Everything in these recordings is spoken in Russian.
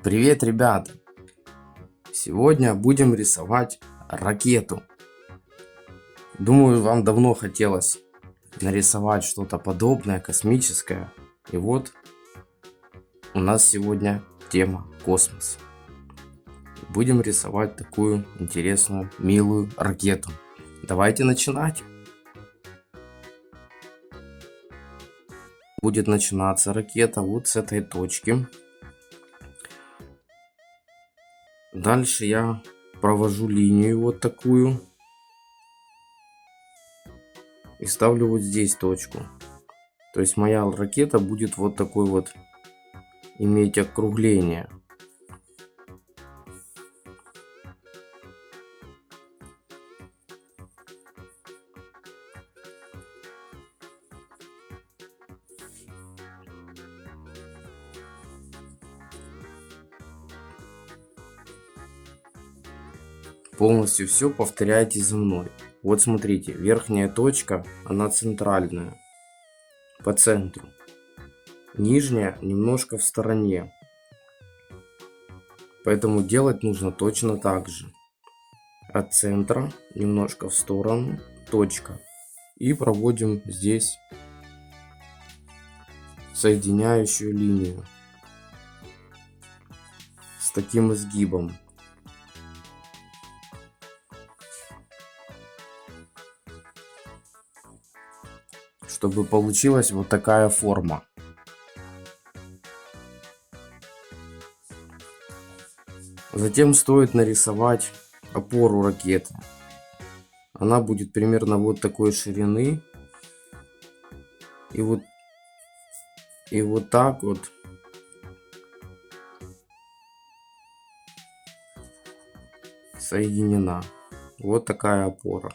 Привет, ребята! Сегодня будем рисовать ракету. Думаю, вам давно хотелось нарисовать что-то подобное, космическое. И вот у нас сегодня тема космос. Будем рисовать такую интересную, милую ракету. Давайте начинать. Будет начинаться ракета вот с этой точки. Дальше я провожу линию вот такую и ставлю вот здесь точку. То есть моя ракета будет вот такой вот иметь округление. Полностью все повторяйте за мной. Вот смотрите, верхняя точка, она центральная, по центру. Нижняя немножко в стороне. Поэтому делать нужно точно так же. От центра немножко в сторону, точка. И проводим здесь соединяющую линию с таким изгибом. Чтобы получилась вот такая форма. Затем стоит нарисовать опору ракеты. Она будет примерно вот такой ширины. И вот так вот соединена. Вот такая опора.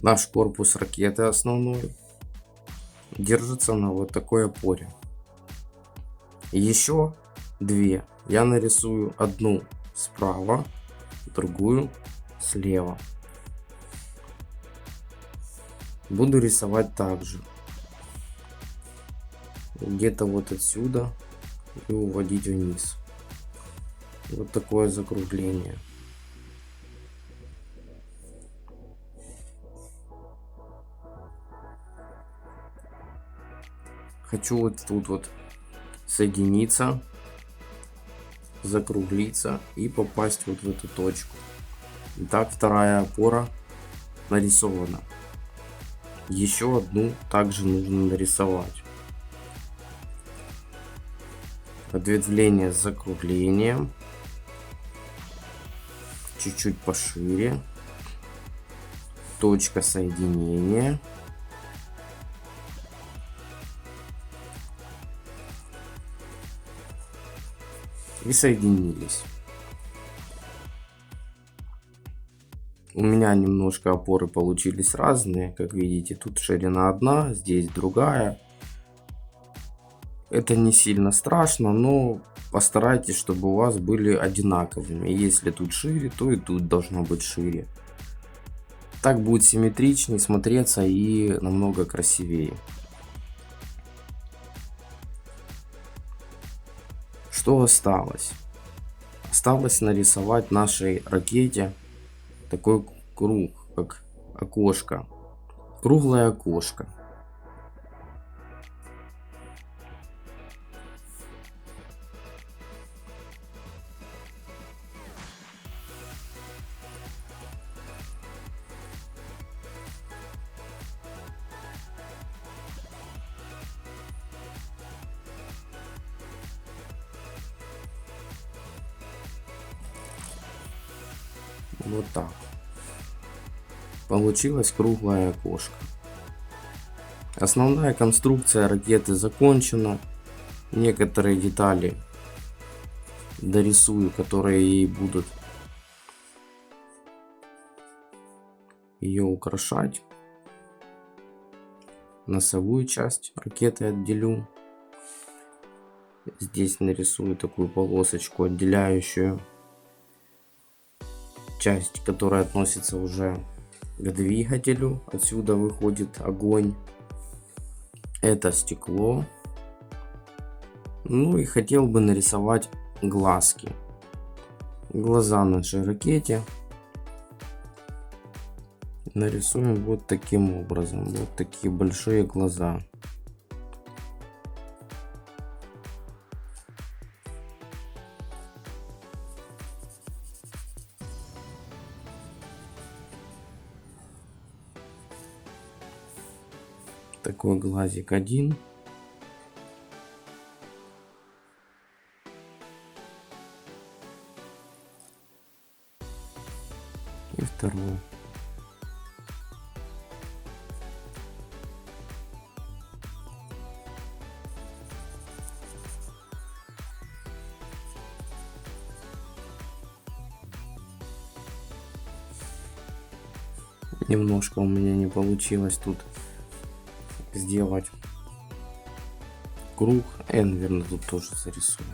Наш корпус ракеты основной держится на вот такой опоре. Еще две я нарисую: одну справа, другую слева. Буду рисовать также где-то вот отсюда и уводить вниз. Вот такое закругление. Хочу вот тут вот соединиться, закруглиться и попасть вот в эту точку. Итак, вторая опора нарисована. Еще одну также нужно нарисовать. Ответвление с закруглением. Чуть-чуть пошире. Точка соединения. И соединились. У меня немножко опоры получились разные. Как видите, тут ширина одна, здесь другая. Это не сильно страшно, но постарайтесь, чтобы у вас были одинаковыми. Если тут шире, то и тут должно быть шире. Так будет симметричнее смотреться и намного красивее. Что осталось? Осталось нарисовать нашей ракете такой круг, как окошко. Круглое окошко. Вот так. Получилось круглое окошко. Основная конструкция ракеты закончена. Некоторые детали дорисую, которые ей будут ее украшать. Носовую часть ракеты отделю. Здесь нарисую такую полосочку, отделяющую часть, которая относится уже к двигателю. Отсюда выходит огонь. Это стекло. Ну и хотел бы нарисовать глазки. Глаза нашей ракете нарисуем вот таким образом. Вот такие большие глаза. Такой глазик один. И второй. Немножко у меня не получилось тут сделать круг. Я, наверное, тут тоже зарисую.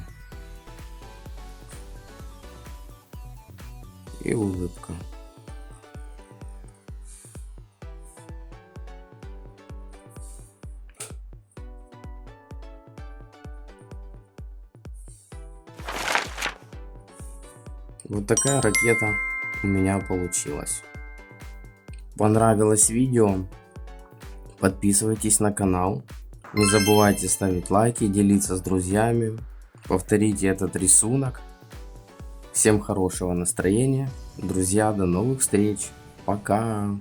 И улыбка. Вот такая ракета у меня получилась. Понравилось видео? Подписывайтесь на канал. Не забывайте ставить лайки, делиться с друзьями. Повторите этот рисунок. Всем хорошего настроения. Друзья, до новых встреч. Пока.